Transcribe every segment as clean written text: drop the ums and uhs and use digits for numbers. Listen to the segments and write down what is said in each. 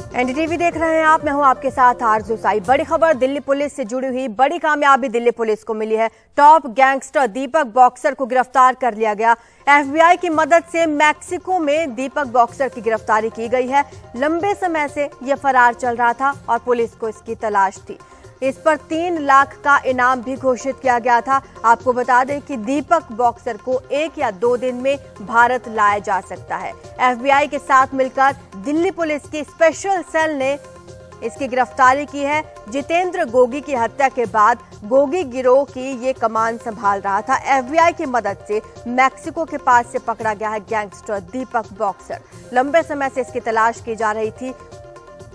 NDTV देख रहे हैं आप। मैं हूं आपके साथ आरजू साई। बड़ी खबर दिल्ली पुलिस से जुड़ी हुई बड़ी कामयाबी दिल्ली पुलिस को मिली है। टॉप गैंगस्टर दीपक बॉक्सर को गिरफ्तार कर लिया गया। एफबीआई की मदद से मैक्सिको में दीपक बॉक्सर की गिरफ्तारी की गई है। लंबे समय से यह फरार चल रहा था और पुलिस को इसकी तलाश थी। इस पर 3 लाख का इनाम भी घोषित किया गया था। आपको बता दें कि दीपक बॉक्सर को 1 या 2 दिन में भारत लाया जा सकता है। एफबीआई के साथ मिलकर दिल्ली पुलिस की स्पेशल सेल ने इसकी गिरफ्तारी की है। जितेंद्र गोगी की हत्या के बाद गोगी गिरोह की ये कमान संभाल रहा था। एफबीआई की मदद से मैक्सिको के पास से पकड़ा गया है गैंगस्टर दीपक बॉक्सर। लंबे समय से इसकी तलाश की जा रही थी।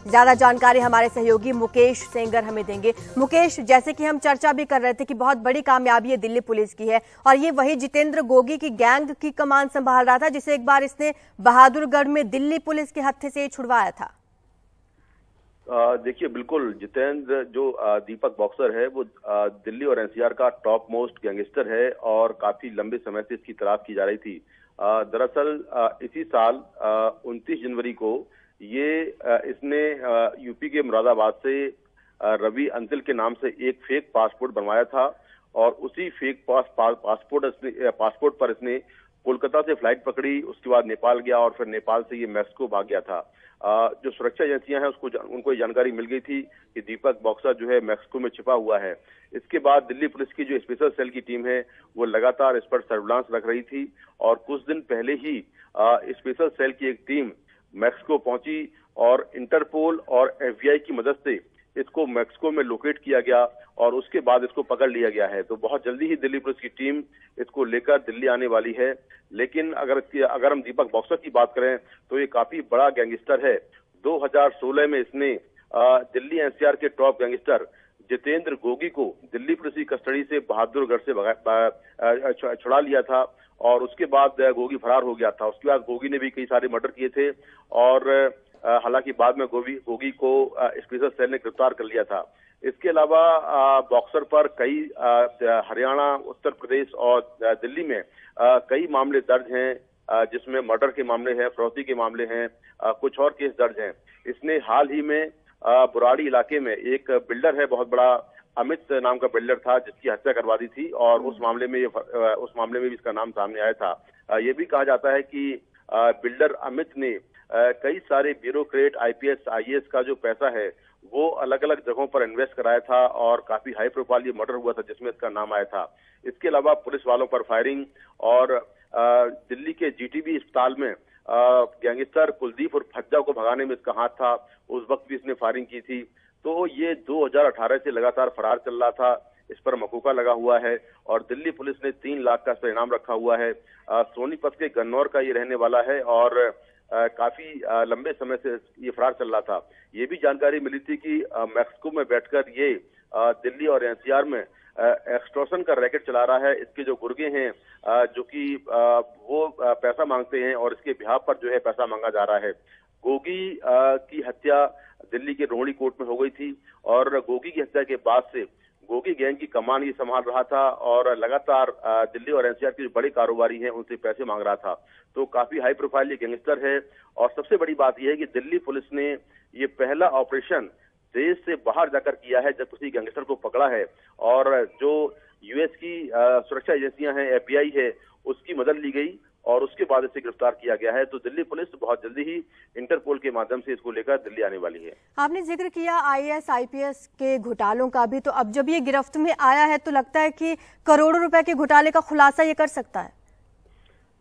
ज्यादा जानकारी हमारे सहयोगी मुकेश सेंगर हमें देंगे। मुकेश, जैसे कि हम चर्चा भी कर रहे थे कि बहुत बड़ी कामयाबी ये दिल्ली पुलिस की है और ये वही जितेंद्र गोगी की गैंग की कमान संभाल रहा था जिसे एक बार इसने बहादुरगढ़ में दिल्ली पुलिस के हत्थे से छुड़वाया था। देखिए, बिल्कुल जितेंद्र जो दीपक बॉक्सर है वो दिल्ली और एनसीआर का टॉप मोस्ट गैंगस्टर है और काफी लंबे समय से इसकी तलाश की जा रही थी। दरअसल इसी साल 29 जनवरी को इसने यूपी के मुरादाबाद से रवि अंतिल के नाम से एक फेक पासपोर्ट बनवाया था और उसी फेक पासपोर्ट पर इसने कोलकाता से फ्लाइट पकड़ी। उसके बाद नेपाल गया और फिर नेपाल से ये मैक्सिको भाग गया था। जो सुरक्षा एजेंसियां हैं उनको ये जानकारी मिल गई थी कि दीपक बॉक्सर जो है मैक्सिको में छिपा हुआ है। इसके बाद दिल्ली पुलिस की जो स्पेशल सेल की टीम है वो लगातार इस पर सर्विलांस रख रही थी और कुछ दिन पहले ही स्पेशल सेल की एक टीम मैक्सिको पहुंची और इंटरपोल और एफबीआई की मदद से इसको मैक्सिको में लोकेट किया गया और उसके बाद इसको पकड़ लिया गया है। तो बहुत जल्दी ही दिल्ली पुलिस की टीम इसको लेकर दिल्ली आने वाली है। लेकिन अगर हम दीपक बॉक्सर की बात करें तो ये काफी बड़ा गैंगस्टर है। 2016 में इसने दिल्ली एनसीआर के टॉप गैंगस्टर जितेंद्र गोगी को दिल्ली पुलिस की कस्टडी से बहादुरगढ़ से छुड़ा लिया था और उसके बाद गोगी फरार हो गया था। उसके बाद गोगी ने भी कई सारे मर्डर किए थे और हालांकि बाद में गोगी को स्पेशल सेल ने गिरफ्तार कर लिया था। इसके अलावा बॉक्सर पर कई हरियाणा, उत्तर प्रदेश और दिल्ली में कई मामले दर्ज हैं जिसमें मर्डर के मामले हैं, फरोख्ती के मामले हैं, कुछ और केस दर्ज हैं। इसने हाल ही में बुराड़ी इलाके में एक बिल्डर है, बहुत बड़ा अमित नाम का बिल्डर था जिसकी हत्या करवा दी थी और उस मामले में भी इसका नाम सामने आया था। ये भी कहा जाता है कि बिल्डर अमित ने कई सारे ब्यूरोक्रेट, आईपीएस, आईएएस का जो पैसा है वो अलग अलग जगहों पर इन्वेस्ट कराया था और काफी हाई प्रोफाइल ये मर्डर हुआ था जिसमें इसका नाम आया था। इसके अलावा पुलिस वालों पर फायरिंग और दिल्ली के जीटीबी अस्पताल में गैंगस्टर कुलदीप और फज्जा को भगाने में इसका हाथ था। उस वक्त भी इसने फायरिंग की थी। तो ये 2018 से लगातार फरार चल रहा था। इस पर मकूका लगा हुआ है और दिल्ली पुलिस ने 3 लाख का इनाम रखा हुआ है। सोनीपत के गन्नौर का ये रहने वाला है और काफी लंबे समय से ये फरार चल रहा था। ये भी जानकारी मिली थी कि मैक्सिको में बैठकर ये दिल्ली और एनसीआर में एक्सटॉर्शन का रैकेट चला रहा है। इसके जो गुर्गे हैं जो कि वो पैसा मांगते हैं और इसके बिहाफ पर जो है पैसा मांगा जा रहा है। गोगी की हत्या दिल्ली के रोहिणी कोर्ट में हो गई थी और गोगी की हत्या के बाद से गोगी गैंग की कमान ये संभाल रहा था और लगातार दिल्ली और एनसीआर के जो बड़े कारोबारी हैं उनसे पैसे मांग रहा था। तो काफी हाई प्रोफाइल ये गैंगस्टर है और सबसे बड़ी बात यह है कि दिल्ली पुलिस ने ये पहला ऑपरेशन देश से बाहर जाकर किया है जब किसी गैंगस्टर को पकड़ा है और जो यूएस की सुरक्षा एजेंसियां हैं, एफबीआई है, उसकी मदद ली गई और उसके बाद इसे गिरफ्तार किया गया है। तो दिल्ली पुलिस बहुत जल्दी ही इंटरपोल के माध्यम से इसको लेकर दिल्ली आने वाली है। आपने जिक्र किया आईएएस, आईपीएस के घोटालों का भी, तो अब जब ये गिरफ्त में आया है तो लगता है कि करोड़ों रुपए के घोटाले का खुलासा ये कर सकता है।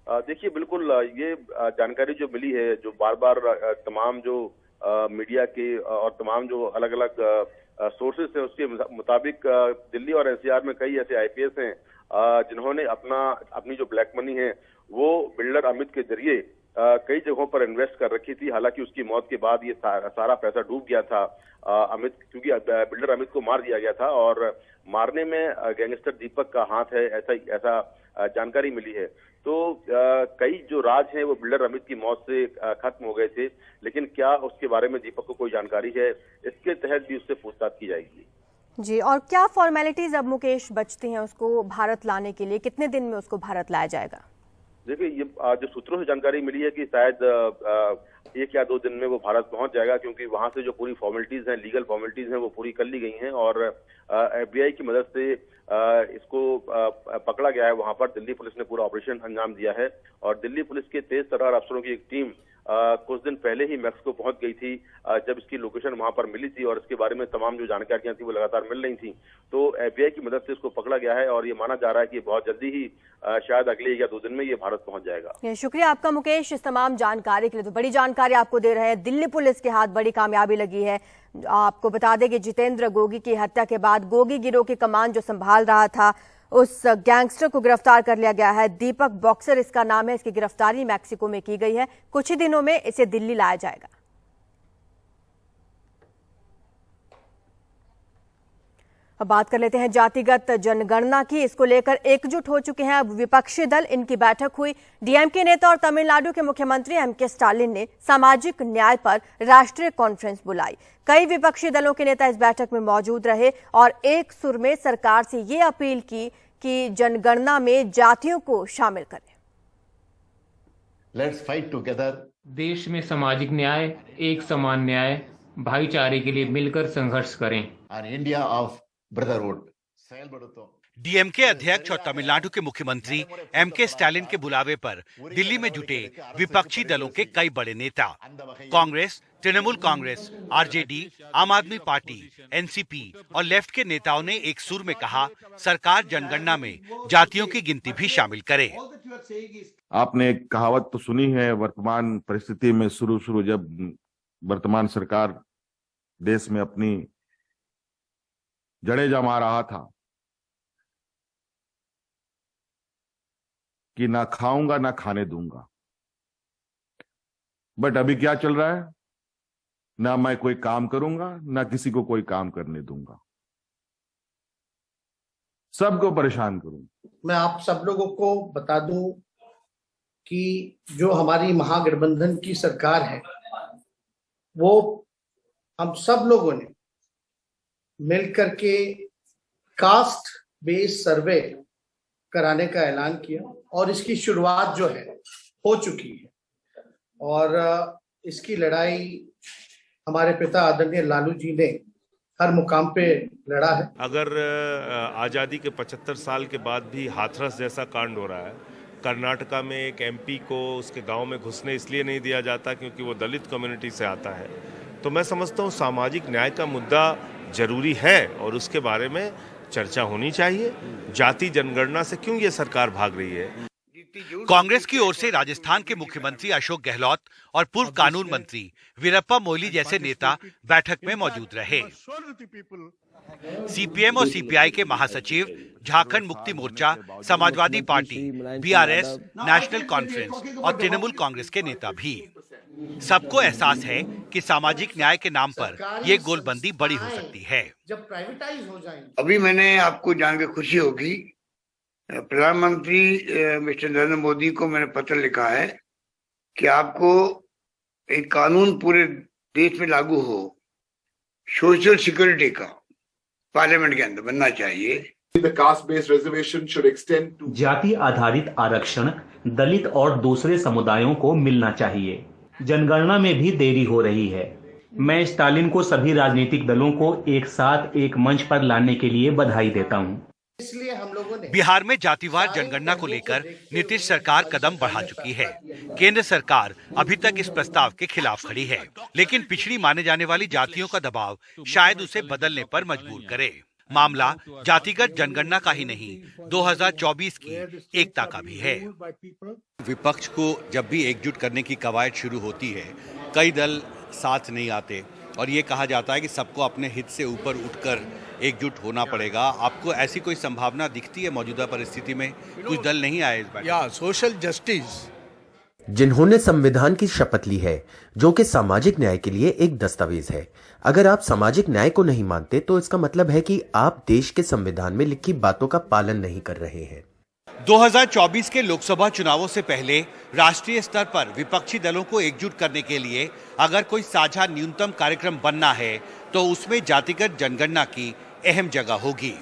देखिए, बिल्कुल ये जानकारी जो मिली है, जो बार बार तमाम जो मीडिया के और तमाम जो अलग अलग सोर्सेस है उसके मुताबिक दिल्ली और एनसीआर में कई ऐसे आईपीएस हैं जिन्होंने अपनी जो ब्लैक मनी है वो बिल्डर अमित के जरिए कई जगहों पर इन्वेस्ट कर रखी थी। हालांकि उसकी मौत के बाद ये सारा पैसा डूब गया था अमित, क्योंकि बिल्डर अमित को मार दिया गया था और मारने में गैंगस्टर दीपक का हाथ है, ऐसा जानकारी मिली है। तो कई जो राज हैं वो बिल्डर अमित की मौत से खत्म हो गए थे, लेकिन क्या उसके बारे में दीपक को कोई जानकारी है, इसके तहत भी उससे पूछताछ की जाएगी। जी, और क्या फॉर्मेलिटीज अब मुकेश बचती हैं उसको भारत लाने के लिए? कितने दिन में उसको भारत लाया जाएगा? देखिए, ये जो सूत्रों से जानकारी मिली है कि शायद 1 या 2 दिन में वो भारत पहुंच जाएगा, क्योंकि वहां से जो पूरी फॉर्मेलिटीज हैं, लीगल फॉर्मेलिटीज हैं, वो पूरी कर ली गई हैं और FBI की मदद से इसको पकड़ा गया है। वहां पर दिल्ली पुलिस ने पूरा ऑपरेशन अंजाम दिया है और दिल्ली पुलिस के तेज तर्रार अफसरों की एक टीम कुछ दिन पहले ही मैक्सिको पहुंच गई थी, जब इसकी लोकेशन वहां पर मिली थी और इसके बारे में तमाम जो जानकारियां थी वो लगातार मिल रही थी। तो FBI की मदद से इसको पकड़ा गया है और ये माना जा रहा है कि बहुत जल्दी ही शायद अगले 1 या 2 दिन में ये भारत पहुंच जाएगा। शुक्रिया आपका मुकेश, इस तमाम जानकारी के लिए। तो बड़ी जानकारी आपको दे रहे हैं, दिल्ली पुलिस के हाथ बड़ी कामयाबी लगी है। आपको बता दें कि जितेंद्र गोगी की हत्या के बाद गोगी गिरोह की कमान जो संभाल रहा था, उस गैंगस्टर को गिरफ्तार कर लिया गया है। दीपक बॉक्सर इसका नाम है। इसकी गिरफ्तारी मैक्सिको में की गई है। कुछ ही दिनों में इसे दिल्ली लाया जाएगा। अब बात कर लेते हैं जातिगत जनगणना की। इसको लेकर एकजुट हो चुके हैं अब विपक्षी दल। इनकी बैठक हुई। डीएमके नेता और तमिलनाडु के मुख्यमंत्री एमके स्टालिन ने सामाजिक न्याय पर राष्ट्रीय कॉन्फ्रेंस बुलाई। कई विपक्षी दलों के नेता इस बैठक में मौजूद रहे और एक सुर में सरकार से ये अपील की कि जनगणना में जातियों को शामिल करें। Let's fight together. देश में सामाजिक न्याय, एक समान न्याय, भाईचारे के लिए मिलकर संघर्ष करें। और इंडिया ऑफ ब्रदरहुड। डीएमके अध्यक्ष और तमिलनाडु के मुख्यमंत्री एमके स्टालिन के बुलावे पर दिल्ली में जुटे विपक्षी दलों के कई बड़े नेता, कांग्रेस, तृणमूल कांग्रेस, आरजेडी, आम आदमी पार्टी, एनसीपी और लेफ्ट के नेताओं ने एक सुर में कहा, सरकार जनगणना में जातियों की गिनती भी शामिल करे। आपने एक कहावत तो सुनी है, वर्तमान परिस्थिति में शुरू जब वर्तमान सरकार देश में अपनी जड़ें जमा रहा था कि ना खाऊंगा ना खाने दूंगा, बट अभी क्या चल रहा है, ना मैं कोई काम करूंगा ना किसी को कोई काम करने दूंगा, सबको परेशान करूंगा। मैं आप सब लोगों को बता दूं कि जो हमारी महागठबंधन की सरकार है, वो हम सब लोगों ने मिलकर के कास्ट बेस्ड सर्वे कराने का ऐलान किया और इसकी शुरुआत जो है हो चुकी है और इसकी लड़ाई हमारे पिता आदरणीय लालू जी ने हर मुकाम पे लड़ा है। अगर आज़ादी के 75 साल के बाद भी हाथरस जैसा कांड हो रहा है, कर्नाटका में एक एमपी को उसके गांव में घुसने इसलिए नहीं दिया जाता क्योंकि वो दलित कम्युनिटी से आता है, तो मैं समझता हूँ सामाजिक न्याय का मुद्दा जरूरी है और उसके बारे में चर्चा होनी चाहिए। जाति जनगणना से क्यों ये सरकार भाग रही है? कांग्रेस की ओर से राजस्थान के मुख्यमंत्री अशोक गहलोत और पूर्व कानून मंत्री वीरप्पा मोइली जैसे नेता बैठक में मौजूद रहे। सीपीएम और सीपीआई के महासचिव, Jharkhand Mukti Morcha, Samajwadi Party, BRS, National Conference और तृणमूल कांग्रेस के नेता भी। सबको एहसास है कि सामाजिक न्याय के नाम पर ये गोलबंदी बड़ी हो सकती है। जब प्राइवेटाइज हो जाएंगे। अभी मैंने आपको जान के खुशी होगी, प्रधानमंत्री मिस्टर नरेंद्र मोदी को मैंने पत्र लिखा है कि आपको एक कानून पूरे देश में लागू हो, सोशल सिक्योरिटी का पार्लियामेंट के अंदर बनना चाहिए। जाति आधारित आरक्षण दलित और दूसरे समुदायों को मिलना चाहिए। जनगणना में भी देरी हो रही है। मैं स्टालिन को सभी राजनीतिक दलों को एक साथ एक मंच पर लाने के लिए बधाई देता हूं। इसलिए हम लोगों ने बिहार में जातिवार जनगणना को लेकर नीतीश सरकार कदम बढ़ा चुकी है। केंद्र सरकार अभी तक इस प्रस्ताव के खिलाफ खड़ी है, लेकिन पिछड़ी माने जाने वाली जातियों का दबाव शायद उसे बदलने पर मजबूर करे। मामला जातिगत जनगणना का ही नहीं, 2024 की एकता का भी है। विपक्ष को जब भी एकजुट करने की कवायद शुरू होती है, कई दल साथ नहीं आते और ये कहा जाता है कि सबको अपने हित से ऊपर उठकर एकजुट होना पड़ेगा। आपको ऐसी कोई संभावना दिखती है मौजूदा परिस्थिति में? कुछ दल नहीं आए इस बार। सोशल जस्टिस जिन्होंने संविधान की शपथ ली है, जो कि सामाजिक न्याय के लिए एक दस्तावेज है। अगर आप सामाजिक न्याय को नहीं मानते तो इसका मतलब है कि आप देश के संविधान में लिखी बातों का पालन नहीं कर रहे हैं। 2024 के लोकसभा चुनावों से पहले राष्ट्रीय स्तर पर विपक्षी दलों को एकजुट करने के लिए अगर कोई साझा न्यूनतम कार्यक्रम बनना है तो उसमें जातिगत जनगणना की अहम जगह होगी।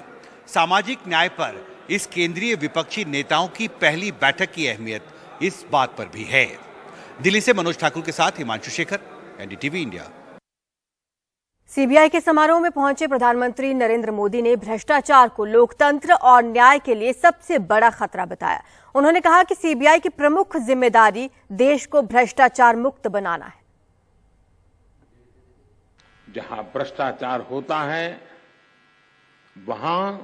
सामाजिक न्याय पर इस केंद्रीय विपक्षी नेताओं की पहली बैठक की अहमियत इस बात पर भी है। दिल्ली से मनोज ठाकुर के साथ Himanshu Shekhar, NDTV India. CBI के समारोह में पहुंचे प्रधानमंत्री नरेंद्र मोदी ने भ्रष्टाचार को लोकतंत्र और न्याय के लिए सबसे बड़ा खतरा बताया। उन्होंने कहा कि सीबीआई की प्रमुख जिम्मेदारी देश को भ्रष्टाचार मुक्त बनाना है। जहां भ्रष्टाचार होता है वहां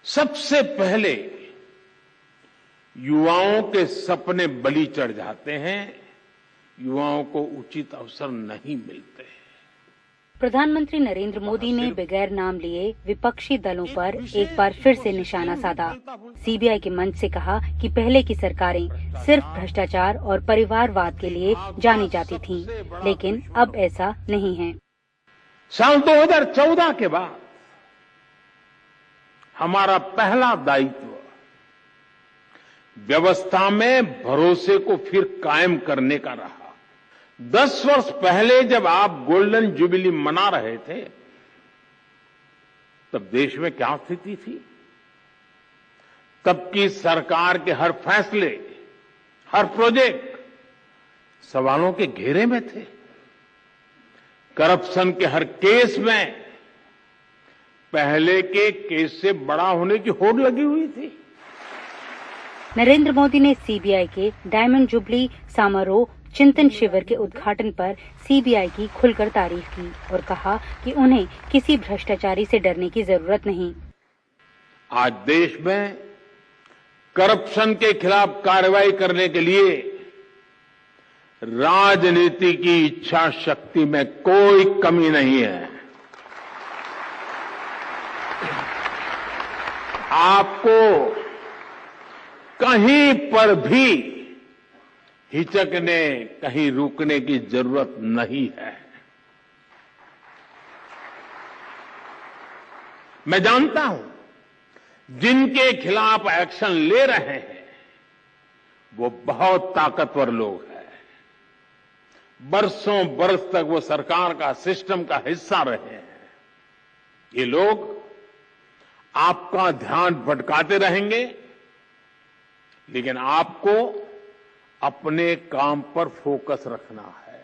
सबसे पहले युवाओं के सपने बलि चढ़ जाते हैं, युवाओं को उचित अवसर नहीं मिलते। प्रधानमंत्री नरेंद्र मोदी ने बगैर नाम लिए विपक्षी दलों पर एक बार फिर से निशाना साधा। सीबीआई के मंच से कहा कि पहले की सरकारें सिर्फ भ्रष्टाचार और परिवारवाद के लिए जानी जाती थीं, लेकिन अब ऐसा नहीं है। साल 2014 के बाद हमारा पहला दायित्व व्यवस्था में भरोसे को फिर कायम करने का रहा। 10 वर्ष पहले जब आप गोल्डन जुबिली मना रहे थे तब देश में क्या स्थिति थी? तब की सरकार के हर फैसले, हर प्रोजेक्ट सवालों के घेरे में थे। करप्शन के हर केस में पहले के केस से बड़ा होने की होड़ लगी हुई थी। नरेंद्र मोदी ने सीबीआई के डायमंड जुबली समारोह चिंतन शिविर के उद्घाटन पर सीबीआई की खुलकर तारीफ की और कहा कि उन्हें किसी भ्रष्टाचारी से डरने की जरूरत नहीं। आज देश में करप्शन के खिलाफ कार्रवाई करने के लिए राजनीति की इच्छा शक्ति में कोई कमी नहीं है। आपको कहीं पर भी हिचकने, कहीं रुकने की जरूरत नहीं है। मैं जानता हूं जिनके खिलाफ एक्शन ले रहे हैं वो बहुत ताकतवर लोग हैं। बरसों बरस तक वो सरकार का सिस्टम का हिस्सा रहे हैं। ये लोग आपका ध्यान भटकाते रहेंगे, लेकिन आपको अपने काम पर फोकस रखना है।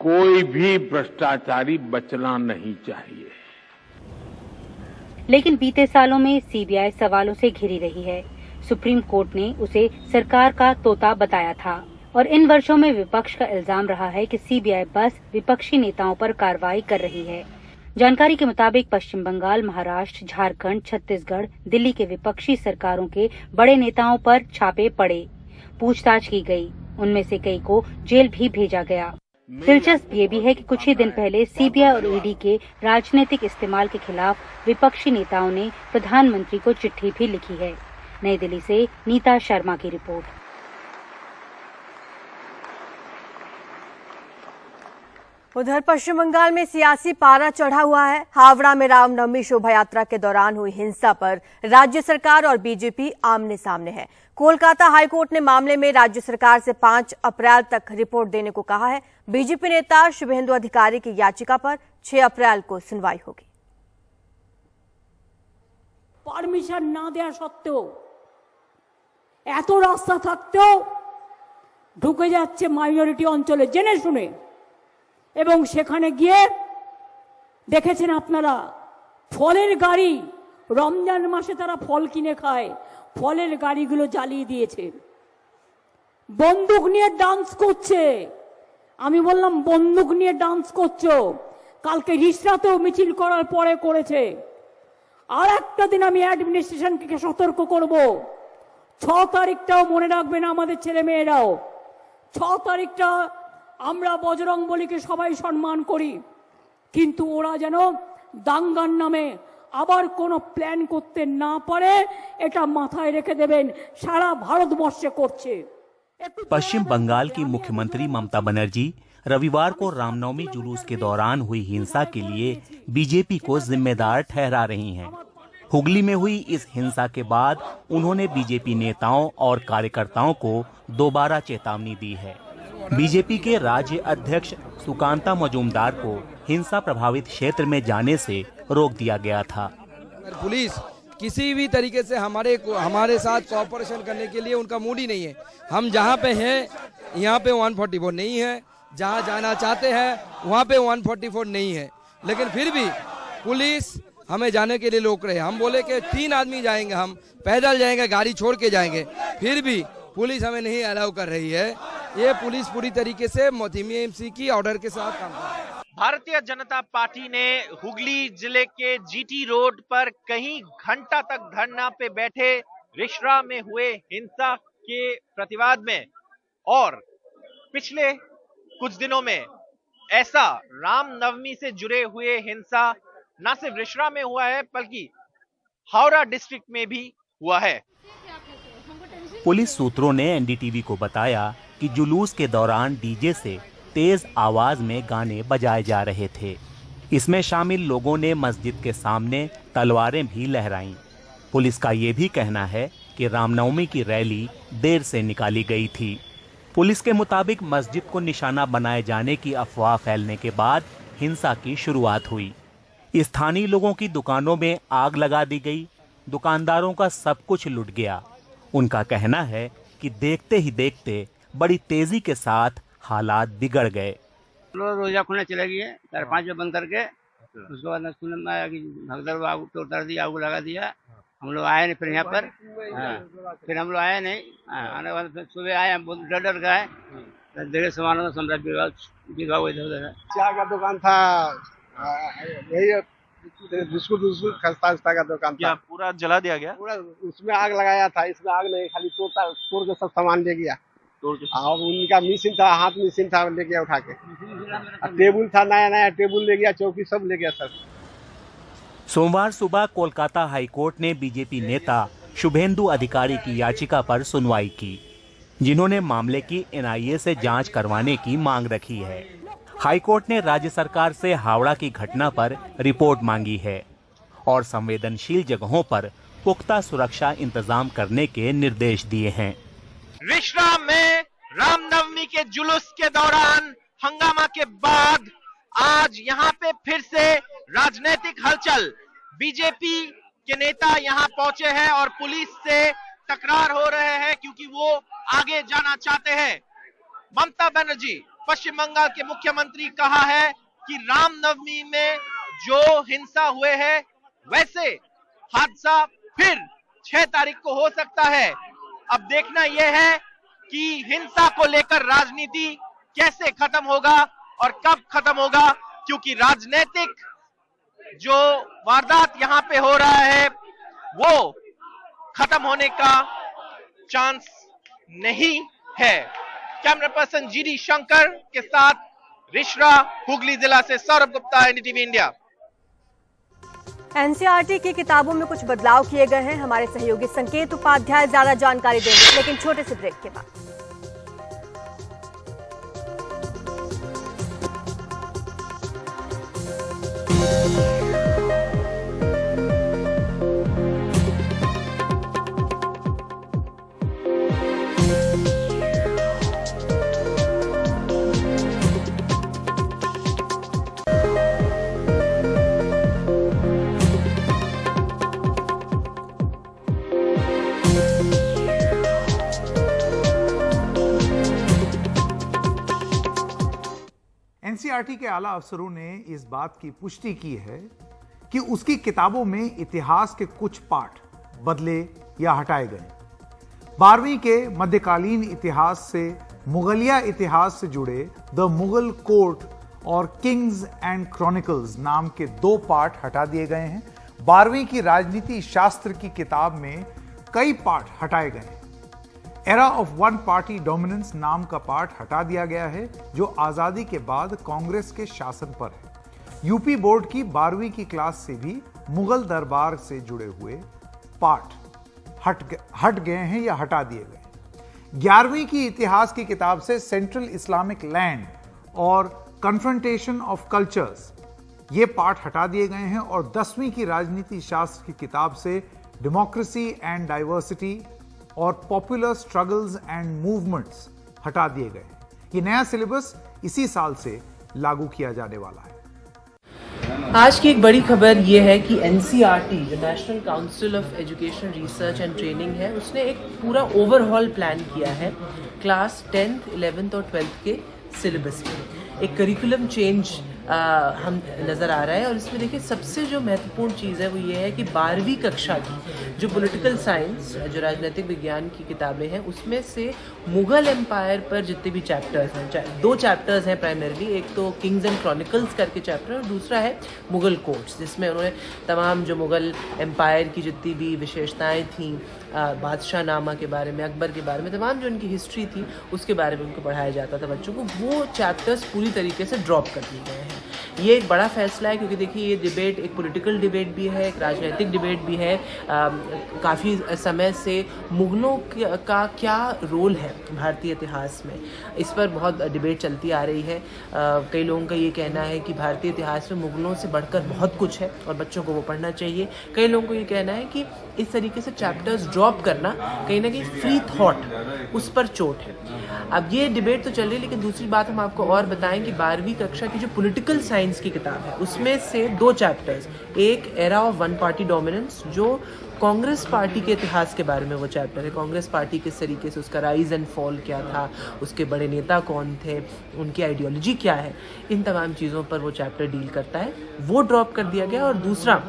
कोई भी भ्रष्टाचारी बचना नहीं चाहिए। लेकिन बीते सालों में सीबीआई सवालों से घिरी रही है। सुप्रीम कोर्ट ने उसे सरकार का तोता बताया था और इन वर्षों में विपक्ष का इल्जाम रहा है कि सीबीआई बस विपक्षी नेताओं पर कार्रवाई कर रही है। जानकारी के मुताबिक पश्चिम बंगाल, महाराष्ट्र, झारखंड, छत्तीसगढ़, दिल्ली के विपक्षी सरकारों के बड़े नेताओं पर छापे पड़े, पूछताछ की गई। उनमें से कई को जेल भी भेजा गया। दिलचस्प ये भी है कि कुछ ही दिन पहले सीबीआई और ईडी के राजनीतिक इस्तेमाल के खिलाफ विपक्षी नेताओं ने प्रधानमंत्री को चिट्ठी भी लिखी है। नई दिल्ली से नीता शर्मा की रिपोर्ट। उधर पश्चिम बंगाल में सियासी पारा चढ़ा हुआ है। हावड़ा में रामनवमी शोभा यात्रा के दौरान हुई हिंसा पर राज्य सरकार और बीजेपी आमने सामने है। कोलकाता हाईकोर्ट ने मामले में राज्य सरकार से 5 अप्रैल तक रिपोर्ट देने को कहा है। बीजेपी नेता शुभेंदु अधिकारी की याचिका पर 6 अप्रैल को सुनवाई होगी। परमिशन ना देওয়া সত্ত্বেও এত রাস্তা থাকতেও ঢুকে যাচ্ছে মাইনরিটি অঞ্চলে জেনে শুনে, এবং সেখানে গিয়ে দেখেছেন আপনারা ফলের গাড়ি, রমজান মাসে তারা ফল কিনে খায়, ফলের গাড়িগুলো জ্বালিয়ে দিয়েছে, বন্দুক নিয়ে ডান্স করছে। আমি বললাম বন্দুক নিয়ে ডান্স করছো, কালকে রিসরাতেও মিছিল করার পরে করেছে। আর একটা দিন আমি অ্যাডমিনিস্ট্রেশনকে সতর্ক করব, 6 তারিখটাও মনে রাখবেন আমাদের ছেলে মেয়েরাও। 6 তারিখটা আমরা বজরং বলীকে সবাই সম্মান করি, কিন্তু ওরা যেন দাঙ্গার নামে আবার কোনো প্ল্যান করতে না পারে, এটা মাথায় রেখে দেবেন। সারা ভারতবর্ষে করছে। पश्चिम बंगाल की मुख्यमंत्री ममता बनर्जी रविवार को रामनवमी जुलूस के दौरान हुई हिंसा के लिए बीजेपी को जिम्मेदार ठहरा रही हैं। हुगली में हुई इस हिंसा के बाद उन्होंने बीजेपी नेताओं और कार्यकर्ताओं को दोबारा चेतावनी दी है। बीजेपी के राज्य अध्यक्ष सुकांता मजूमदार को हिंसा प्रभावित क्षेत्र में जाने से रोक दिया गया था। पुलिस किसी भी तरीके से हमारे साथ कोऑपरेशन करने के लिए उनका मूड ही नहीं है। हम जहाँ पे हैं यहाँ पे 144 नहीं है, जहाँ जाना चाहते हैं वहाँ पे 144 नहीं है, लेकिन फिर भी पुलिस हमें जाने के लिए रोक रहे हैं। हम बोले कि 3 आदमी जाएंगे, हम पैदल जाएंगे, गाड़ी छोड़ के जाएंगे, फिर भी पुलिस हमें नहीं अलाउ कर रही है। ये पुलिस पूरी तरीके से TMC की ऑर्डर के साथ काम कर रही है। भारतीय जनता पार्टी ने हुगली जिले के GT रोड पर कई घंटा तक धरना पे बैठे रिश्रा में हुए हिंसा के प्रतिवाद में और पिछले कुछ दिनों में ऐसा रामनवमी से जुड़े हुए हिंसा न सिर्फ रिश्रा में हुआ है बल्कि हावड़ा डिस्ट्रिक्ट में भी हुआ है। पुलिस सूत्रों ने NDTV को बताया कि जुलूस के दौरान डीजे से तेज आवाज में गाने बजाए जा रहे थे। इसमें शामिल लोगों ने मस्जिद के सामने तलवारें भी लहराईं। पुलिस का ये भी कहना है कि रामनवमी की रैली देर से निकाली गई थी। पुलिस के मुताबिक मस्जिद को निशाना बनाए जाने की अफवाह फैलने के बाद हिंसा की शुरुआत हुई। स्थानीय लोगों की दुकानों में आग लगा दी गई, दुकानदारों का सब कुछ लुट गया। उनका कहना है कि देखते ही देखते बड़ी तेजी के साथ हालात बिगड़ गए। रोजा खुलने चले गए 4-5 बजे बंद करके, उसके बाद सुनने में आया कि भगदड़ आग तो उतर दिया, आग लगा दिया। हम लोग आए नहीं फिर यहाँ पर, फिर हम लोग आए नहीं, आने के बाद फिर सुबह आए, बहुत डर गए। धीरे सामानों का समझा बिगा हुआ इधर उधर। चाय का दुकान था, यही बिस्कुट खस्ता का दुकान था। पूरा जला दिया गया? पूरा उसमें आग लगाया था, इसमें आग नहीं, खाली तोड़ के सब सामान ले गया। और उनका मशीन था, हाथ मशीन था, ले गया उठा के। टेबुल था, नया टेबुल ले गया, चौकी सब ले गया सर। सोमवार सुबह कोलकाता हाईकोर्ट ने बीजेपी नेता शुभेंदु अधिकारी की याचिका पर सुनवाई की, जिन्होंने मामले की NIA से जांच करवाने की मांग रखी है। हाईकोर्ट ने राज्य सरकार से हावड़ा की घटना पर रिपोर्ट मांगी है और संवेदनशील जगहों पर पुख्ता सुरक्षा इंतजाम करने के निर्देश दिए हैं। रिश्रा में रामनवमी के जुलूस के दौरान हंगामा के बाद आज यहाँ पे फिर से राजनीतिक हलचल। बीजेपी के नेता यहाँ पहुंचे हैं और पुलिस से टकरार हो रहे हैं क्योंकि वो आगे जाना चाहते हैं। ममता बनर्जी पश्चिम बंगाल के मुख्यमंत्री कहा है कि रामनवमी में जो हिंसा हुए है वैसे हादसा फिर 6 तारीख को हो सकता है। अब देखना यह है कि हिंसा को लेकर राजनीति कैसे खत्म होगा और कब खत्म होगा, क्योंकि राजनीतिक जो वारदात यहाँ पे हो रहा है वो खत्म होने का चांस नहीं है। कैमरा पर्सन GD शंकर के साथ रिश्रा, हुगली जिला से Saurabh Gupta, NDTV India. NCERT की किताबों में कुछ बदलाव किए गए हैं। हमारे सहयोगी संकेत उपाध्याय ज्यादा जानकारी देंगे, लेकिन छोटे से ब्रेक के बाद। NCERT के आला अफसरों ने इस बात की पुष्टि की है कि उसकी किताबों में इतिहास के कुछ पाठ बदले या हटाए गए। 12वीं के मध्यकालीन इतिहास से मुगलिया इतिहास से जुड़े द मुगल कोर्ट और किंग्स एंड क्रॉनिकल्स नाम के 2 पाठ हटा दिए गए हैं। 12वीं की राजनीति शास्त्र की किताब में कई पाठ हटाए गए हैं। Era of one party dominance नाम का पाठ हटा दिया गया है, जो आजादी के बाद कांग्रेस के शासन पर है। यूपी बोर्ड की 12वीं की क्लास से भी मुगल दरबार से जुड़े हुए पाठ हट गए हैं या हटा दिए गए। 11वीं की इतिहास की किताब से सेंट्रल इस्लामिक लैंड और कन्फ्रंटेशन ऑफ कल्चर्स ये पाठ हटा दिए गए हैं और 10वीं की राजनीति शास्त्र की किताब से डेमोक्रेसी एंड डाइवर्सिटी और पॉपुलर स्ट्रगल्स एंड मूवमेंट्स हटा दिए गए हैं। ये नया सिलेबस इसी साल से लागू किया जाने वाला है। आज की एक बड़ी खबर ये है कि NCERT जो national council of education research and training है, उसने एक पूरा ओवरऑल प्लान किया है क्लास 10th, 11th और 12th के सिलेबस में। एक करिकुलम चेंज हम नज़र आ रहा है और इसमें देखिए सबसे जो महत्वपूर्ण चीज़ है वो ये है कि 12वीं कक्षा की जो पॉलिटिकल साइंस, जो राजनीतिक विज्ञान की किताबें हैं, उसमें से मुग़ल एम्पायर पर जितने भी चैप्टर्स हैं, 2 चैप्टर्स हैं प्राइमरीली, एक तो किंग्स एंड क्रॉनिकल्स करके चैप्टर और दूसरा है मुग़ल कोर्ट्स, जिसमें उन्होंने तमाम जो मुग़ल एम्पायर की जितनी भी विशेषताएँ थीं, बादशाह नामा के बारे में, अकबर के बारे में, तमाम जो उनकी हिस्ट्री थी उसके बारे में उनको पढ़ाया जाता था बच्चों को, वो चैप्टर्स पूरी तरीके से ड्रॉप कर दिए गए हैं। ये एक बड़ा फैसला है क्योंकि देखिए ये डिबेट एक पॉलिटिकल डिबेट भी है, एक राजनीतिक डिबेट भी है। काफ़ी समय से मुग़लों का क्या रोल है भारतीय इतिहास में, इस पर बहुत डिबेट चलती आ रही है। कई लोगों का ये कहना है कि भारतीय इतिहास में मुग़लों से बढ़कर बहुत कुछ है और बच्चों को वो पढ़ना चाहिए। कई लोगों को ये कहना है कि इस तरीके से चैप्टर्स ड्रॉप करना कहीं ना कहीं फ्री थॉट उस पर चोट है। अब ये डिबेट तो चल रही है, लेकिन दूसरी बात हम आपको और बताएं कि 12वीं कक्षा की जो पॉलिटिकल साइंस की किताब है उसमें से 2 चैप्टर्स, एक era of one party dominance जो कांग्रेस पार्टी के इतिहास के बारे में वो चैप्टर है, कांग्रेस पार्टी किस तरीके से उसका राइज एंड फॉल क्या था, उसके बड़े नेता कौन थे, उनकी आइडियोलॉजी क्या है, इन तमाम चीज़ों पर वो चैप्टर डील करता है, वो ड्रॉप कर दिया गया। और दूसरा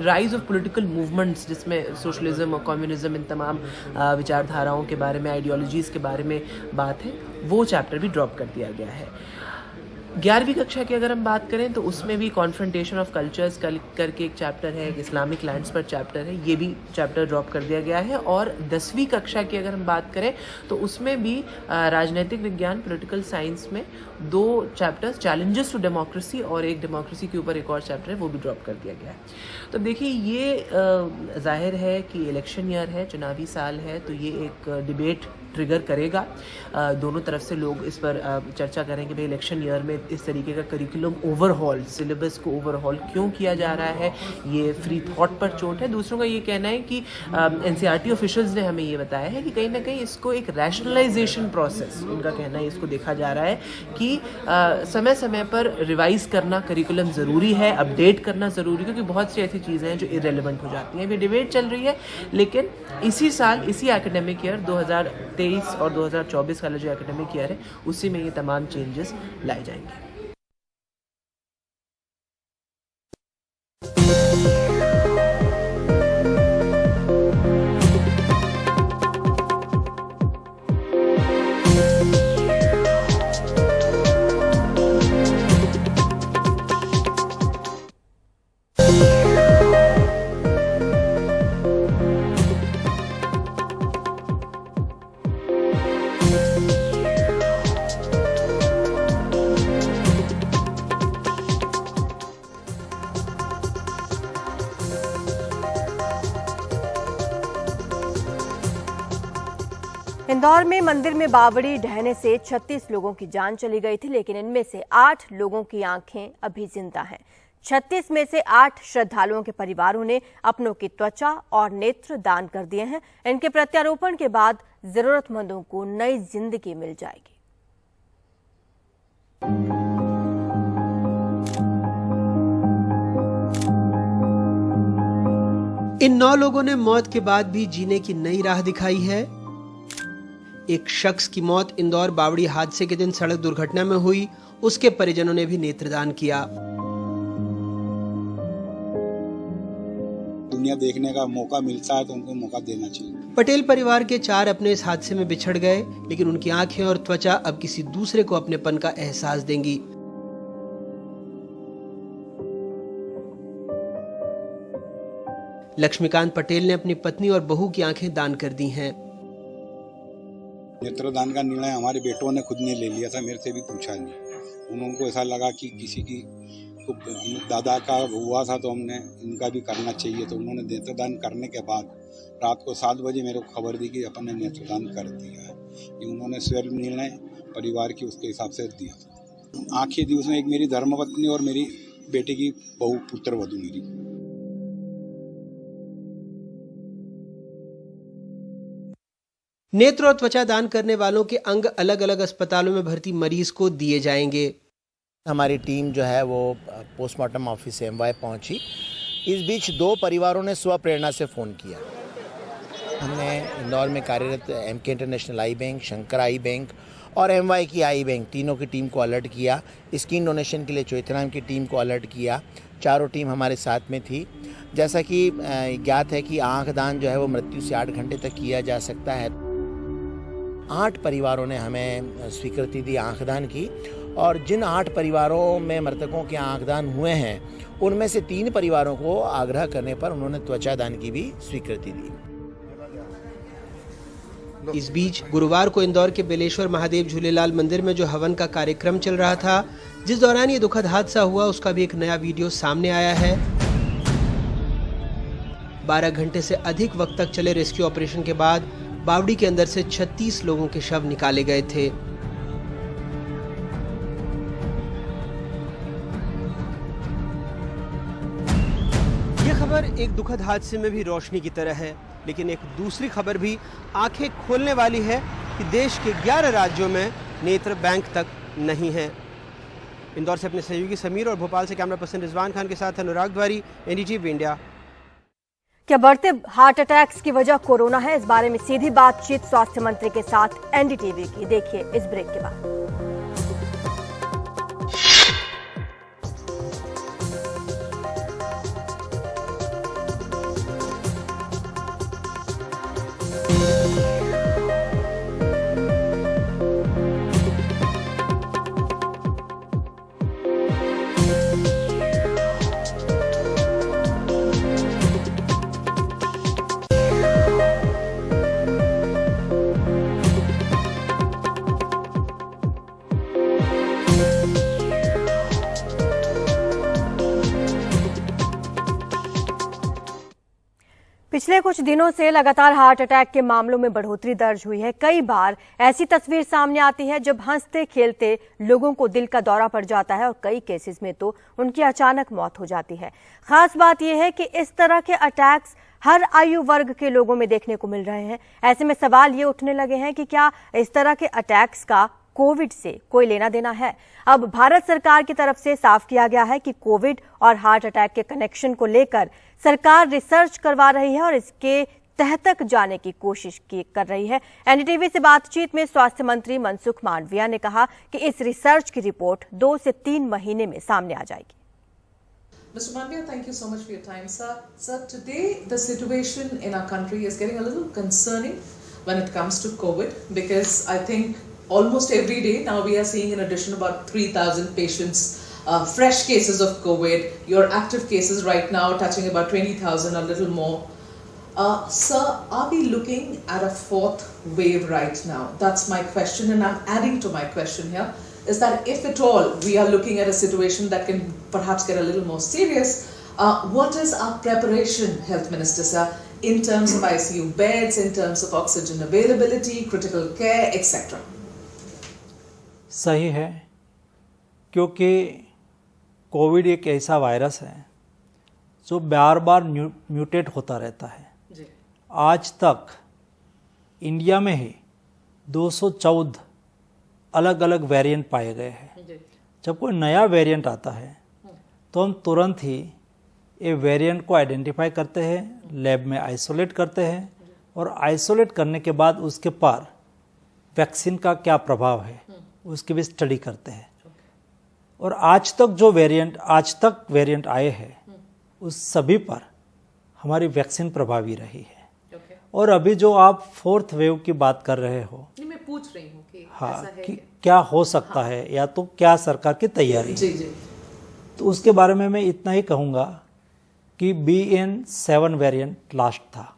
राइज ऑफ पॉलिटिकल मूवमेंट्स, जिसमें सोशलिज्म और कम्युनिज्म, इन तमाम विचारधाराओं के बारे में, आइडियोलॉजीज़ के बारे में बात है, वो चैप्टर भी ड्रॉप कर दिया गया है। 11वीं कक्षा की अगर हम बात करें तो उसमें भी कॉन्फ्रंटेशन ऑफ कल्चर्स करके एक चैप्टर है, एक इस्लामिक लैंड्स पर चैप्टर है, ये भी चैप्टर ड्रॉप कर दिया गया है। और 10वीं कक्षा की अगर हम बात करें तो उसमें भी राजनीतिक विज्ञान, पॉलिटिकल साइंस में 2 चैप्टर्स, चैलेंजेस टू डेमोक्रेसी और एक डेमोक्रेसी के ऊपर एक और चैप्टर है, वो भी ड्रॉप कर दिया गया है। तो देखिए ये जाहिर है कि इलेक्शन ईयर है, चुनावी साल है, तो ये एक डिबेट ट्रिगर करेगा। दोनों तरफ से लोग इस पर चर्चा करें कि भाई इलेक्शन ईयर में इस तरीके का करिकुलम ओवरहॉल, सिलेबस को ओवरहॉल क्यों किया जा रहा है, ये फ्री थॉट पर चोट है। दूसरों का ये कहना है कि NCERT ऑफिशियल्स ने हमें ये बताया है कि कहीं ना कहीं इसको एक रैशनलाइजेशन प्रोसेस, उनका कहना है, इसको देखा जा रहा है कि समय समय पर रिवाइज करना करिकुलम ज़रूरी है, अपडेट करना ज़रूरी है, क्योंकि बहुत सी ऐसी चीज़ें हैं जो इरेलेवेंट हो जाती हैं। अभी डिबेट चल रही है, लेकिन इसी साल, इसी एकेडमिक ईयर 2023 और 2024 वाला जो एकेडमिक ईयर है, उसी में ये तमाम चेंजेस लाए जाएंगे। इंदौर में मंदिर में बावड़ी ढहने से 36 लोगों की जान चली गई थी, लेकिन इनमें से 8 लोगों की आंखें अभी जिंदा हैं। 36 में से 8 श्रद्धालुओं के परिवारों ने अपनों की त्वचा और नेत्र दान कर दिए हैं। इनके प्रत्यारोपण के बाद जरूरतमंदों को नई जिंदगी मिल जाएगी। इन 9 लोगों ने मौत के बाद भी जीने की नई राह दिखाई है। एक शख्स की मौत इंदौर बावड़ी हादसे के दिन सड़क दुर्घटना में हुई, उसके परिजनों ने भी नेत्रदान किया। दुनिया देखने का मौका मिलता है तो उनको मौका देना चाहिए। पटेल परिवार के 4 अपने इस हादसे में बिछड़ गए, लेकिन उनकी आंखें और त्वचा अब किसी दूसरे को अपनेपन का एहसास देंगी। लक्ष्मीकांत पटेल ने अपनी पत्नी और बहू की आंखें दान कर दी हैं। नेत्रदान का निर्णय हमारे बेटों ने खुद ने ले लिया था, मेरे से भी पूछा नहीं। उनको ऐसा लगा कि किसी की तो दादा का हुआ था तो हमने इनका भी करना चाहिए, तो उन्होंने नेत्रदान करने के बाद रात को 7 बजे मेरे को खबर दी कि अपन ने नेत्रदान कर दिया है। ये उन्होंने स्वयं निर्णय परिवार की उसके हिसाब से दिया था। आंखें दी उसमें, एक मेरी धर्मपत्नी और मेरी बेटे की बहू, पुत्र वधू मेरी। नेत्र और त्वचा दान करने वालों के अंग अलग अलग अस्पतालों में भर्ती मरीज को दिए जाएंगे। हमारी टीम जो है वो पोस्टमार्टम ऑफिस एमवाई पहुंची। इस बीच 2 परिवारों ने स्वप्रेरणा से फ़ोन किया। हमने इंदौर में कार्यरत MK international I bank, Shankar I bank और एमवाई की आई बैंक तीनों की टीम को अलर्ट किया। स्किन डोनेशन के लिए चौथराम की टीम को अलर्ट किया। चारों टीम हमारे साथ में थी। जैसा कि ज्ञात है कि आँख दान जो है वो मृत्यु से 8 घंटे तक किया जा सकता है। 8 परिवारों ने हमें स्वीकृति दी आँख दान की, और जिन 8 परिवारों में मृतकों के आँख दान हुए हैं उनमें से 3 परिवारों को आग्रह करने पर उन्होंने त्वचा दान की भी स्वीकृति दी। इस बीच गुरुवार को इंदौर के बेलेश्वर महादेव झूलेलाल मंदिर में जो हवन का कार्यक्रम चल रहा था, जिस दौरान ये दुखद हादसा हुआ, उसका भी एक नया वीडियो सामने आया है। 12 घंटे से अधिक वक्त तक चले रेस्क्यू ऑपरेशन के बाद बावड़ी के अंदर से 36 लोगों के शव निकाले गए थे। यह खबर एक दुखद हादसे में भी रोशनी की तरह है, लेकिन एक दूसरी खबर भी आंखें खोलने वाली है कि देश के 11 राज्यों में नेत्र बैंक तक नहीं है। इंदौर से अपने सहयोगी समीर और भोपाल से कैमरा पर्सन रिजवान खान के साथ अनुराग द्वारी, एनडीटीवी इंडिया। क्या बढ़ते हार्ट अटैक्स की वजह कोरोना है? इस बारे में सीधी बातचीत स्वास्थ्य मंत्री के साथ एनडीटीवी की। देखिए इस ब्रेक के बाद। पिछले कुछ दिनों से लगातार हार्ट अटैक के मामलों में बढ़ोतरी दर्ज हुई है। कई बार ऐसी तस्वीर सामने आती है जब हंसते खेलते लोगों को दिल का दौरा पड़ जाता है और कई केसेस में तो उनकी अचानक मौत हो जाती है। खास बात यह है कि इस तरह के अटैक्स हर आयु वर्ग के लोगों में देखने को मिल रहे हैं। ऐसे में सवाल ये उठने लगे हैं कि क्या इस तरह के अटैक्स का कोविड से कोई लेना देना है? अब भारत सरकार की तरफ से साफ किया गया है कि कोविड और हार्ट अटैक के कनेक्शन को लेकर सरकार रिसर्च करवा रही है और इसके तह तक जाने की कोशिश कर रही है। एनडीटीवी से बातचीत में स्वास्थ्य मंत्री मनसुख मांडविया ने कहा कि इस रिसर्च की रिपोर्ट 2 से 3 महीने में सामने आ जाएगी। Mr. Mandya, thank you so much for your time, sir. Sir, today the situation in our country is getting a little concerning when it comes to COVID, because I think almost every day now we are seeing in addition about 3,000 patients, fresh cases of COVID. Your active cases right now touching about 20,000, a little more. Sir, are we looking at a 4th wave right now? That's my question, and I'm adding to my question here, is that if at all we are looking at a situation that can perhaps get a little more serious, what is our preparation, Health Minister, sir, in terms of ICU beds, in terms of oxygen availability, critical care, etc.? सही है, क्योंकि Covid एक ऐसा virus है जो बार बार mutate होता रहता है। आज तक इंडिया में ही 214 अलग अलग वेरिएंट पाए गए हैं। जब कोई नया वेरिएंट आता है तो हम तुरंत ही ये वेरिएंट को आइडेंटिफाई करते हैं, लैब में आइसोलेट करते हैं और आइसोलेट करने के बाद उसके पर वैक्सीन का क्या प्रभाव है उसकी भी स्टडी करते हैं। और आज तक वेरिएंट आए हैं उस सभी पर हमारी वैक्सीन प्रभावी रही है। और अभी जो आप 4th वेव की बात कर रहे हो, मैं पूछ रही हूँ कि हाँ, ऐसा है कि क्या हो सकता है या तो क्या सरकार की तैयारी जी जी, तो उसके बारे में मैं इतना ही कहूँगा कि BN7 वेरिएंट लास्ट था,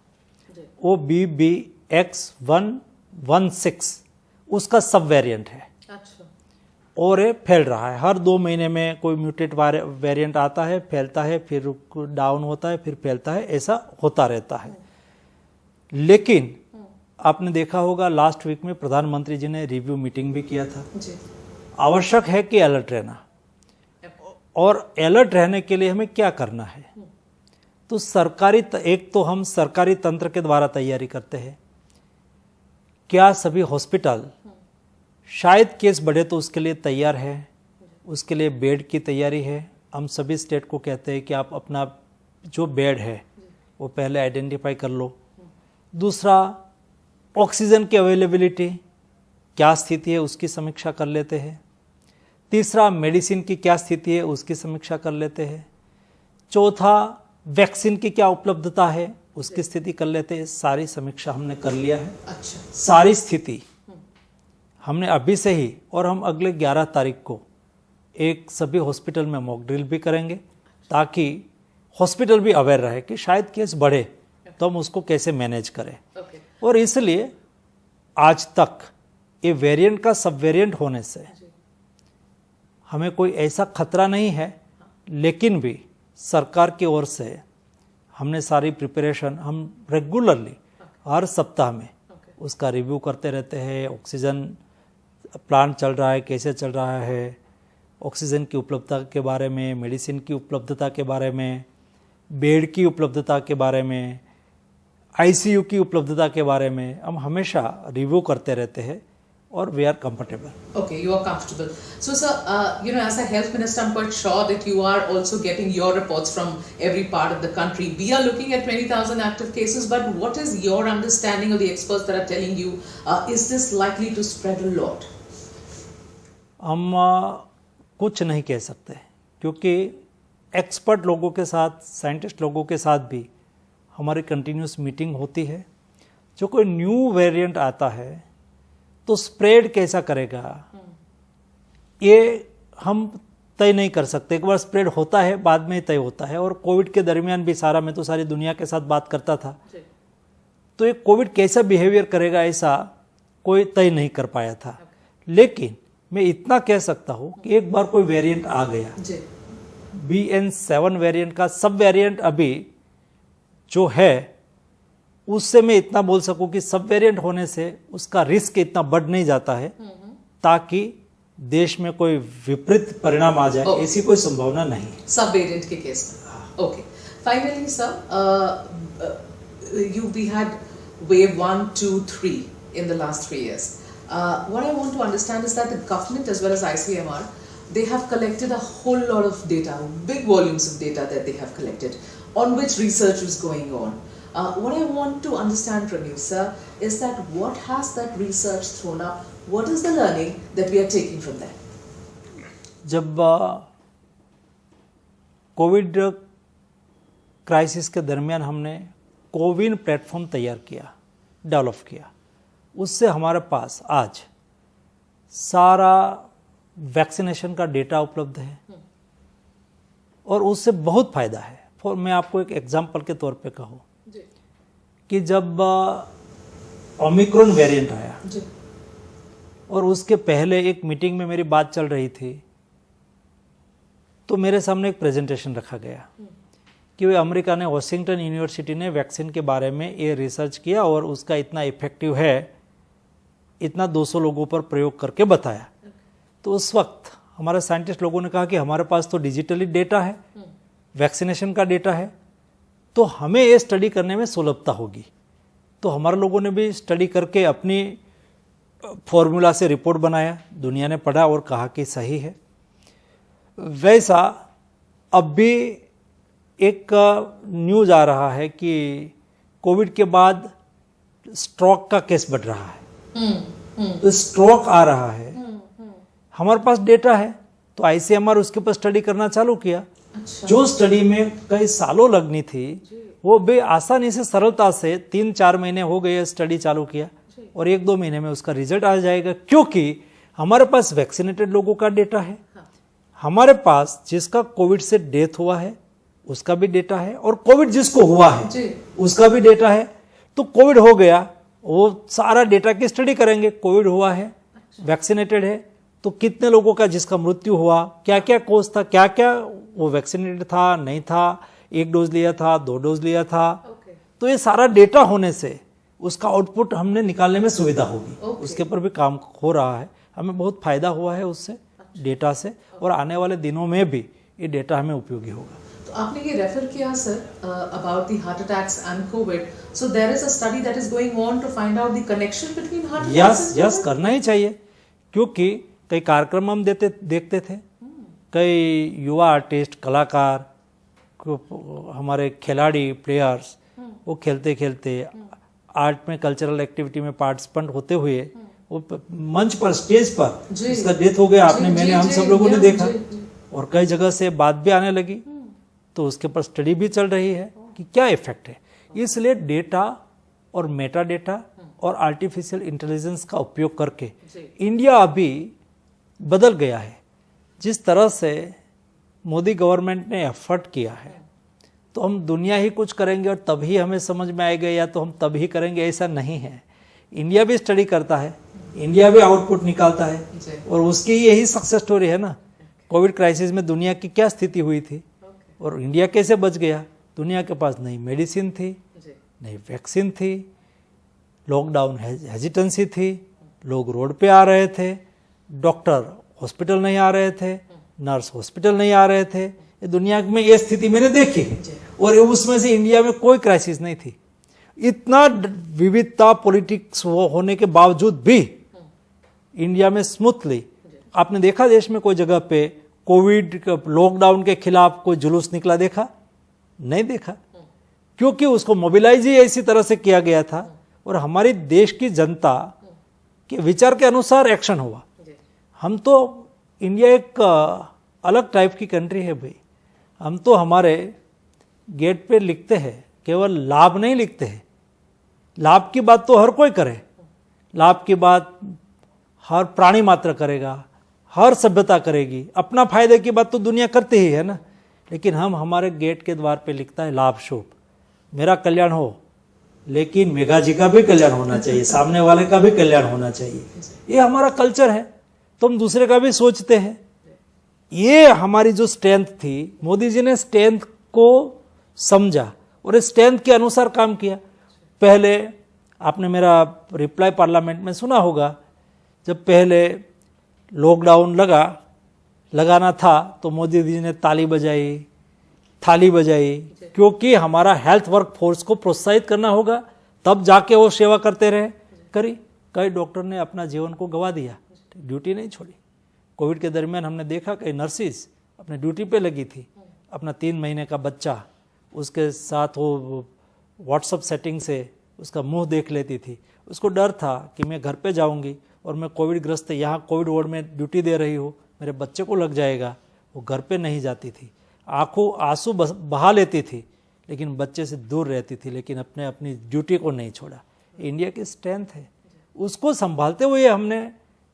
वो BBX116 उसका सब वेरिएंट है। अच्छा। और ये फैल रहा है। हर 2 महीने में कोई म्यूटेट वेरिएंट आता है, फैलता है, फिर डाउन होता है, फिर फैलता है, ऐसा होता रहता है। लेकिन आपने देखा होगा लास्ट वीक में प्रधानमंत्री जी ने रिव्यू मीटिंग भी किया था। आवश्यक है कि अलर्ट रहना, और अलर्ट रहने के लिए हमें क्या करना है, तो हम सरकारी तंत्र के द्वारा तैयारी करते हैं। क्या सभी हॉस्पिटल शायद केस बढ़े तो उसके लिए तैयार है, उसके लिए बेड की तैयारी है। हम सभी स्टेट को कहते हैं कि आप अपना जो बेड है वो पहले आइडेंटिफाई कर लो। दूसरा, ऑक्सीजन की अवेलेबिलिटी क्या स्थिति है उसकी समीक्षा कर लेते हैं। तीसरा, मेडिसिन की क्या स्थिति है उसकी समीक्षा कर लेते हैं। चौथा, वैक्सीन की क्या उपलब्धता है उसकी स्थिति कर लेते हैं। सारी समीक्षा हमने कर लिया है। अच्छा। सारी स्थिति हमने अभी से ही, और हम अगले 11 तारीख को एक सभी हॉस्पिटल में मॉक ड्रिल भी करेंगे ताकि हॉस्पिटल भी अवेयर रहे कि शायद केस बढ़े तो हम उसको कैसे मैनेज करें। और इसलिए आज तक ये वेरिएंट का सब वेरिएंट होने से हमें कोई ऐसा खतरा नहीं है, लेकिन भी सरकार की ओर से हमने सारी प्रिपरेशन, हम रेगुलरली हर सप्ताह में उसका रिव्यू करते रहते हैं। ऑक्सीजन प्लांट चल रहा है, कैसे चल रहा है, ऑक्सीजन की उपलब्धता के बारे में, मेडिसिन की उपलब्धता के बारे में, बेड की उपलब्धता के बारे में, आईसीयू की उपलब्धता के बारे में हम हमेशा रिव्यू करते रहते हैं और we are comfortable. Okay, you are comfortable. So, sir, as a health minister, I'm quite sure that you are also getting your reports from every part of the country. We are looking at 20,000 active cases, but what is your understanding of the experts that are telling you, is this likely to spread a lot? हम कुछ नहीं कह सकते क्योंकि expert लोगों के साथ, scientist लोगों के साथ भी हमारी कंटिन्यूस मीटिंग होती है. जो कोई न्यू वेरिएंट आता है तो स्प्रेड कैसा करेगा ये हम तय नहीं कर सकते. एक बार स्प्रेड होता है बाद में तय होता है. और कोविड के दरमियान भी मैं तो सारी दुनिया के साथ बात करता था, तो ये कोविड कैसा बिहेवियर करेगा ऐसा कोई तय नहीं कर पाया था. लेकिन मैं इतना कह सकता हूँ कि एक बार कोई वेरिएंट आ गया, BN7 वेरिएंट का सब वेरिएंट अभी जो है, उससे मैं इतना बोल सकूं कि सब वेरिएंट होने से उसका रिस्क इतना बढ़ नहीं जाता है ताकि देश में कोई विपरीत परिणाम आ जाए, ऐसी कोई संभावना नहीं. सब वेरिएंट के केस में. Okay, finally sir, we had wave 1, 2, 3 in the last 3 years. What I want to understand is that the government as well as ICMR, they have collected a whole lot of data, big volumes of data that they have collected, on which research is going on. What I want to understand from you, sir, is that what has that research thrown up? What is the learning that we are taking from that? जब Covid crisis के दरमियान हमने CoWIN platform तैयार किया, develop किया, उससे हमारे पास आज सारा वैक्सीनेशन का डेटा उपलब्ध है और उससे बहुत फायदा है. मैं आपको एक एग्जांपल के तौर पे कहूँ कि जब ओमिक्रॉन वेरिएंट आया और उसके पहले एक मीटिंग में मेरी बात चल रही थी, तो मेरे सामने एक प्रेजेंटेशन रखा गया कि वे अमेरिका ने, वॉशिंगटन यूनिवर्सिटी ने वैक्सीन के बारे में ये रिसर्च किया और उसका इतना इफेक्टिव है, इतना 200 लोगों पर प्रयोग करके बताया. तो उस वक्त हमारे साइंटिस्ट लोगों ने कहा कि हमारे पास तो डिजिटली डेटा है, वैक्सीनेशन का डेटा है, तो हमें ये स्टडी करने में सुलभता होगी. तो हमारे लोगों ने भी स्टडी करके अपनी फॉर्मूला से रिपोर्ट बनाया, दुनिया ने पढ़ा और कहा कि सही है. वैसा अब भी एक न्यूज़ आ रहा है कि कोविड के बाद स्ट्रोक का केस बढ़ रहा है. तो स्ट्रोक आ रहा है, हमारे पास डेटा है, तो ICMR उसके ऊपर स्टडी करना चालू किया. जो स्टडी में कई सालों लगनी थी वो बे आसानी से, सरलता से 3-4 महीने हो गए स्टडी चालू किया और 1-2 महीने में उसका रिजल्ट आ जाएगा. क्योंकि हमारे पास वैक्सीनेटेड लोगों का डेटा है, हमारे पास जिसका कोविड से डेथ हुआ है उसका भी डेटा है और कोविड जिसको हुआ है उसका भी डेटा है. तो कोविड हो गया, वो सारा डेटा की स्टडी करेंगे. कोविड हुआ है, वैक्सीनेटेड है, तो कितने लोगों का जिसका मृत्यु हुआ, क्या क्या कोज था, क्या क्या वो वैक्सीनेटेड था, नहीं था, 1 डोज लिया था, 2 डोज लिया था. तो ये सारा डेटा होने से उसका आउटपुट हमने निकालने में सुविधा होगी. उसके ऊपर भी काम हो रहा है. हमें बहुत फायदा हुआ है उससे, डेटा से, और आने वाले दिनों में भी ये डेटा हमें उपयोगी होगा. तो आपने ये रेफर किया sir about the heart attacks and COVID, so there is a study that is going on to find out the connection between heart attacks. Yes, करना ही चाहिए क्योंकि कई कार्यक्रम हम देखते थे कई युवा आर्टिस्ट, कलाकार, हमारे खिलाड़ी, प्लेयर्स, वो खेलते खेलते आर्ट में, कल्चरल एक्टिविटी में पार्टिसिपेंट होते हुए वो मंच पर, स्टेज पर इसका डेथ हो गया। आपने, मैंने, हम सब लोगों ने देखा और कई जगह से बात भी आने लगी, तो उसके ऊपर स्टडी भी चल रही है कि क्या इफेक्ट है। इसलिए डेटा और मेटा डेटा और आर्टिफिशियल इंटेलिजेंस का उपयोग करके इंडिया अभी बदल गया है। जिस तरह से मोदी गवर्नमेंट ने एफर्ट किया है, तो हम दुनिया ही कुछ करेंगे और तभी हमें समझ में आएगा, या तो हम तभी करेंगे, ऐसा नहीं है। इंडिया भी स्टडी करता है, इंडिया भी आउटपुट निकालता है और उसकी यही सक्सेस स्टोरी है ना। कोविड क्राइसिस में दुनिया की क्या स्थिति हुई थी और इंडिया कैसे बच गया। दुनिया के पास नई मेडिसिन थी, नई वैक्सीन थी, लॉकडाउन हेजिटेंसी थी, लोग रोड पे आ रहे थे, डॉक्टर हॉस्पिटल नहीं आ रहे थे, नर्स हॉस्पिटल नहीं आ रहे थे। ये दुनिया में ये स्थिति मैंने देखी और उसमें से इंडिया में कोई क्राइसिस नहीं थी। इतना विविधता पॉलिटिक्स होने के बावजूद भी इंडिया में स्मूथली, आपने देखा देश में कोई जगह पे कोविड लॉकडाउन के खिलाफ कोई जुलूस निकला देखा? नहीं देखा, क्योंकि उसको मोबिलाइज ही ऐसी तरह से किया गया था और हमारी देश की जनता के विचार के अनुसार एक्शन हुआ। हम तो, इंडिया एक अलग टाइप की कंट्री है भाई। हम तो हमारे गेट पे लिखते हैं, केवल लाभ नहीं लिखते हैं। लाभ की बात तो हर कोई करे, लाभ की बात हर प्राणी मात्र करेगा, हर सभ्यता करेगी। अपना फायदे की बात तो दुनिया करती ही है ना, लेकिन हम, हमारे गेट के द्वार पे लिखता है लाभ शुभ, मेरा कल्याण हो, लेकिन मेघा जी का भी कल्याण होना चाहिए, सामने वाले का भी कल्याण होना चाहिए। ये हमारा कल्चर है, तो हम दूसरे का भी सोचते हैं। ये हमारी जो स्ट्रेंथ थी, मोदी जी ने स्ट्रेंथ को समझा और इस स्ट्रेंथ के अनुसार काम किया। पहले आपने मेरा रिप्लाई पार्लियामेंट में सुना होगा, जब पहले लॉकडाउन लगाना था तो मोदी जी ने ताली बजाई, थाली बजाई, क्योंकि हमारा हेल्थ वर्क फोर्स को प्रोत्साहित करना होगा, तब जाके वो सेवा करते रहे, करी। कई डॉक्टर ने अपना जीवन को गंवा दिया, ड्यूटी नहीं छोड़ी। कोविड के दरमियान हमने देखा कई नर्सिस अपने ड्यूटी पे लगी थी, अपना 3 महीने का बच्चा, उसके साथ वो व्हाट्सअप सेटिंग से उसका मुंह देख लेती थी। उसको डर था कि मैं घर पे जाऊंगी और मैं कोविड ग्रस्त यहाँ कोविड वार्ड में ड्यूटी दे रही हूँ, मेरे बच्चे को लग जाएगा। वो घर पे नहीं जाती थी, आंखों आंसू बहा लेती थी, लेकिन बच्चे से दूर रहती थी, लेकिन अपनी ड्यूटी को नहीं छोड़ा। इंडिया की स्ट्रेंथ है, उसको संभालते हुए हमने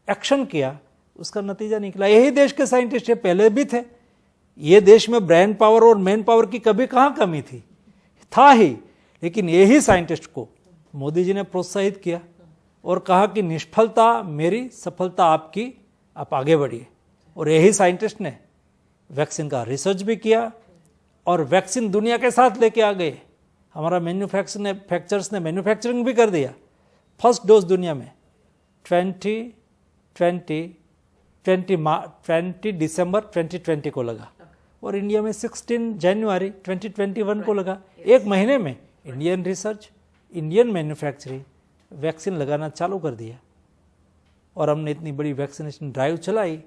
एक्शन किया, उसका नतीजा निकला। यही देश के साइंटिस्ट है, पहले भी थे। ये देश में ब्रेन पावर और मैन पावर की कभी कहाँ कमी थी, था ही, लेकिन यही साइंटिस्ट को मोदी जी ने प्रोत्साहित किया और कहा कि निष्फलता मेरी, सफलता आपकी, आप आगे बढ़िए। और यही साइंटिस्ट ने वैक्सीन का रिसर्च भी किया और वैक्सीन दुनिया के साथ लेके आ गए। हमारा मैन्युफैक्चरर्स ने मैन्युफैक्चरिंग भी कर दिया। फर्स्ट डोज दुनिया में 20 दिसंबर 2020 को लगा और इंडिया में 16 जनवरी 2021 को लगा। एक महीने में Indian research, Indian manufacturing vaccine लगाना चालू कर दिया और हमने इतनी बड़ी वैक्सीनेशन ड्राइव चलाई।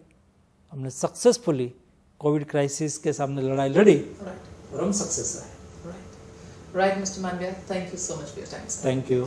हमने सक्सेसफुली कोविड क्राइसिस के सामने लड़ाई लड़ी और हम सक्सेस रहे। Right, Mr. Mandya, thank you so much for your time, sir. Thank you.